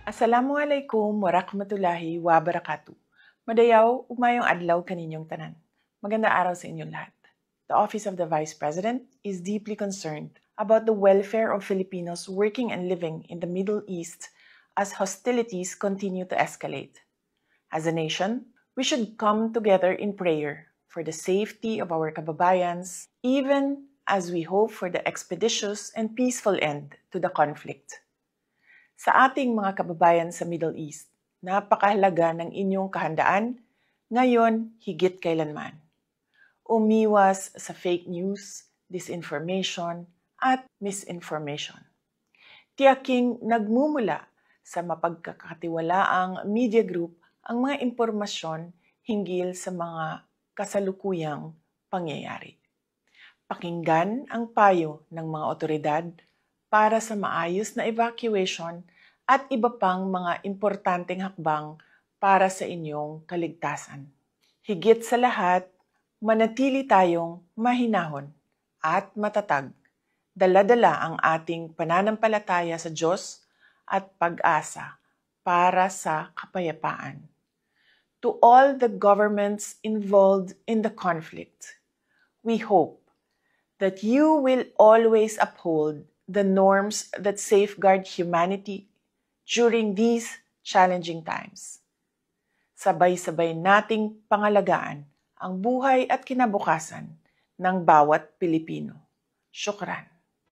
Assalamualaikum warahmatullahi wabarakatuh. Madayaw, umayong adlaw kaninyong tanan. Maganda araw sa inyong lahat. The Office of the Vice President is deeply concerned about the welfare of Filipinos working and living in the Middle East as hostilities continue to escalate. As a nation, we should come together in prayer for the safety of our kababayans, even as we hope for the expeditious and peaceful end to the conflict. Sa ating mga kababayan sa Middle East, napakahalaga ng inyong kahandaan ngayon higit kailanman. Umiwas sa fake news, disinformation, at misinformation. Tiyaking nagmumula sa mapagkakatiwalaang media group ang mga impormasyon hinggil sa mga kasalukuyang pangyayari. Pakinggan ang payo ng mga otoridad para sa maayos na evacuation at iba pang mga importanteng hakbang para sa inyong kaligtasan. Higit sa lahat, manatili tayong mahinahon at matatag. Dala-dala ang ating pananampalataya sa Diyos at pag-asa para sa kapayapaan. To all the governments involved in the conflict, we hope that you will always uphold the norms that safeguard humanity during these challenging times. Sabay-sabay nating pangalagaan ang buhay at kinabukasan ng bawat Pilipino. Syukran.